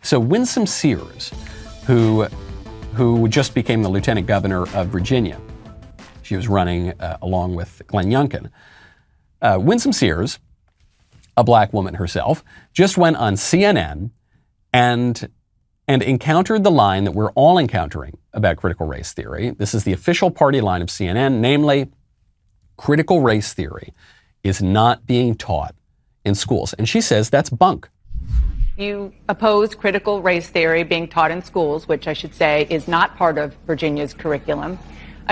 So Winsome Sears, who just became the lieutenant governor of Virginia, she was running along with Glenn Youngkin. Winsome Sears, a black woman herself, just went on CNN and encountered the line that we're all encountering about critical race theory. This is the official party line of CNN, namely, critical race theory is not being taught in schools. And she says that's bunk. You oppose critical race theory being taught in schools, which I should say is not part of Virginia's curriculum.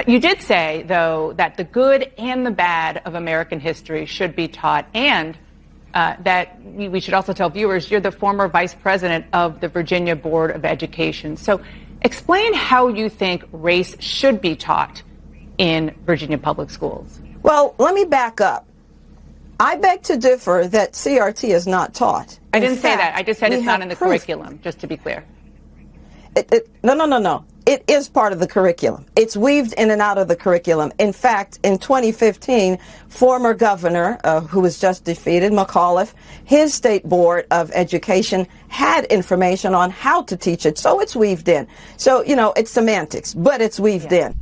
You did say, though, that the good and the bad of American history should be taught, and that we should also tell viewers you're the former vice president of the Virginia Board of Education. So explain how you think race should be taught in Virginia public schools. Well, let me back up. I beg to differ that CRT is not taught. I didn't say that. I just said it's not in the curriculum, just to be clear. No. It is part of the curriculum. It's weaved in and out of the curriculum. In fact, in 2015, former governor, who was just defeated, McAuliffe, his state board of education had information on how to teach it. So it's weaved in. So, it's semantics, but it's weaved in.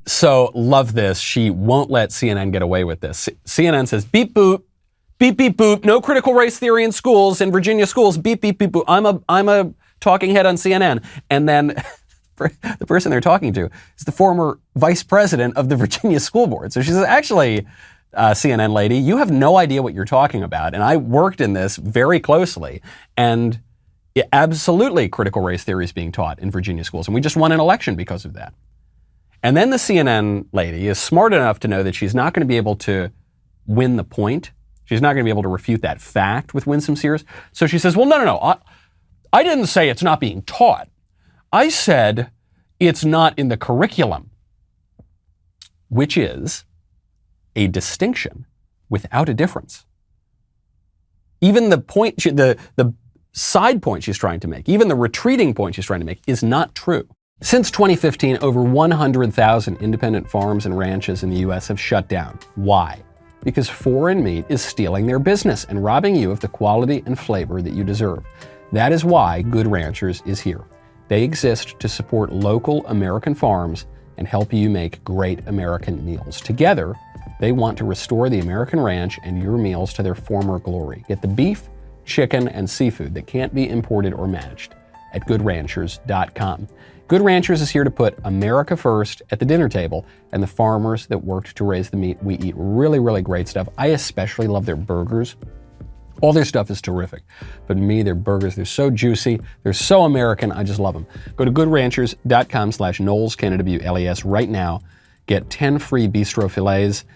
So love this. She won't let CNN get away with this. CNN says, beep, boop, beep, beep, boop. No critical race theory in schools, in Virginia schools. Beep, beep, beep, boop. I'm a talking head on CNN. And then the person they're talking to is the former vice president of the Virginia School Board. So she says, actually, CNN lady, you have no idea what you're talking about. And I worked in this very closely. And absolutely critical race theory is being taught in Virginia schools. And we just won an election because of that. And then the CNN lady is smart enough to know that she's not going to be able to win the point. She's not going to be able to refute that fact with Winsome Sears. So she says, well, no. I didn't say it's not being taught. I said it's not in the curriculum, which is a distinction without a difference. Even the point, the side point she's trying to make, even the retreating point she's trying to make is not true. Since 2015, over 100,000 independent farms and ranches in the U.S. have shut down. Why? Because foreign meat is stealing their business and robbing you of the quality and flavor that you deserve. That is why Good Ranchers is here. They exist to support local American farms and help you make great American meals. Together, they want to restore the American ranch and your meals to their former glory. Get the beef, chicken, and seafood that can't be imported or managed at goodranchers.com. Good Ranchers is here to put America first at the dinner table and the farmers that worked to raise the meat we eat. Really, really great stuff. I especially love their burgers. All their stuff is terrific. But me, their burgers, they're so juicy. They're so American. I just love them. Go to goodranchers.com/Knowles, K-N-W-L-E-S right now. Get 10 free bistro fillets.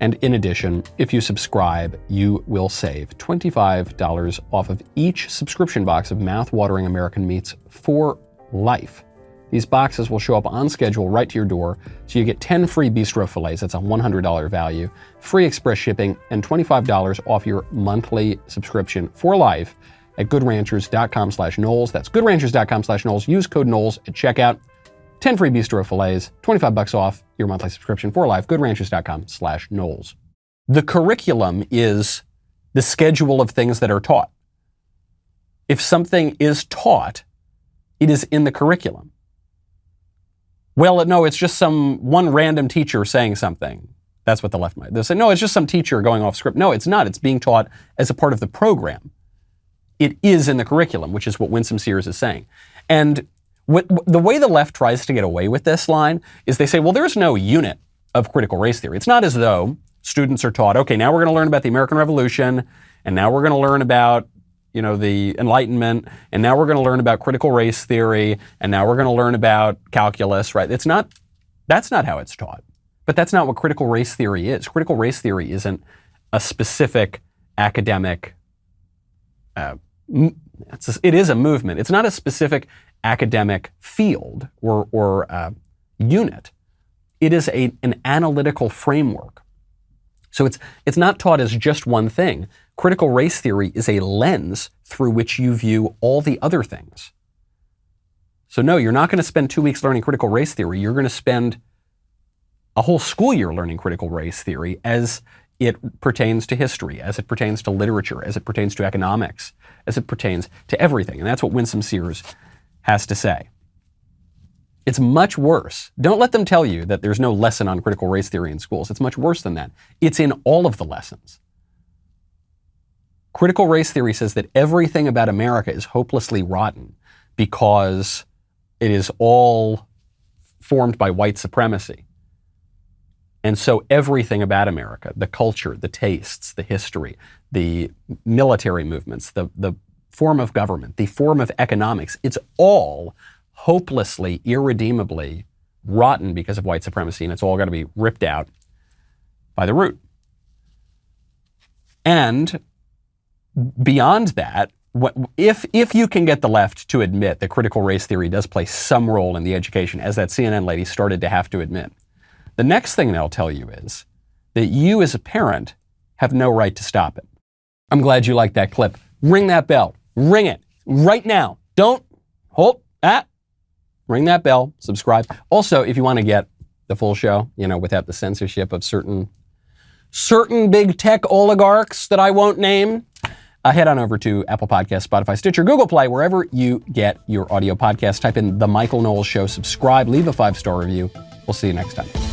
And in addition, if you subscribe, you will save $25 off of each subscription box of mouth-watering American meats for life. These boxes will show up on schedule right to your door, so you get 10 free bistro fillets, that's a $100 value, free express shipping, and $25 off your monthly subscription for life at goodranchers.com/Knowles. That's goodranchers.com/Knowles. Use code Knowles at checkout. 10 free bistro fillets, $25 off your monthly subscription for life, goodranchers.com/Knowles. The curriculum is the schedule of things that are taught. If something is taught, it is in the curriculum. Well, no, it's just one random teacher saying something. That's what the left might. They'll say, no, it's just some teacher going off script. No, it's not. It's being taught as a part of the program. It is in the curriculum, which is what Winsome Sears is saying. And the way the left tries to get away with this line is they say, well, there's no unit of critical race theory. It's not as though students are taught, okay, now we're going to learn about the American Revolution, and now we're going to learn about the Enlightenment, and now we're going to learn about critical race theory, and now we're going to learn about calculus, right? That's not how it's taught. But that's not what critical race theory is. Critical race theory isn't a specific academic, it is a movement. It's not a specific academic field or unit. It is an analytical framework. So it's not taught as just one thing. Critical race theory is a lens through which you view all the other things. So no, you're not going to spend 2 weeks learning critical race theory. You're going to spend a whole school year learning critical race theory as it pertains to history, as it pertains to literature, as it pertains to economics, as it pertains to everything. And that's what Winsome Sears has to say. It's much worse. Don't let them tell you that there's no lesson on critical race theory in schools. It's much worse than that. It's in all of the lessons. Critical race theory says that everything about America is hopelessly rotten because it is all formed by white supremacy. And so everything about America, the culture, the tastes, the history, the military movements, the form of government, the form of economics, it's all hopelessly, irredeemably rotten because of white supremacy, and it's all got to be ripped out by the root. And beyond that, if you can get the left to admit that critical race theory does play some role in the education, as that CNN lady started to have to admit, the next thing they'll tell you is that you as a parent have no right to stop it. I'm glad you liked that clip. Ring that bell. Ring it right now. Don't hold that. Ring that bell. Subscribe. Also, if you want to get the full show, without the censorship of certain big tech oligarchs that I won't name, head on over to Apple Podcasts, Spotify, Stitcher, Google Play, wherever you get your audio podcast. Type in The Michael Knowles Show. Subscribe. Leave a 5-star review. We'll see you next time.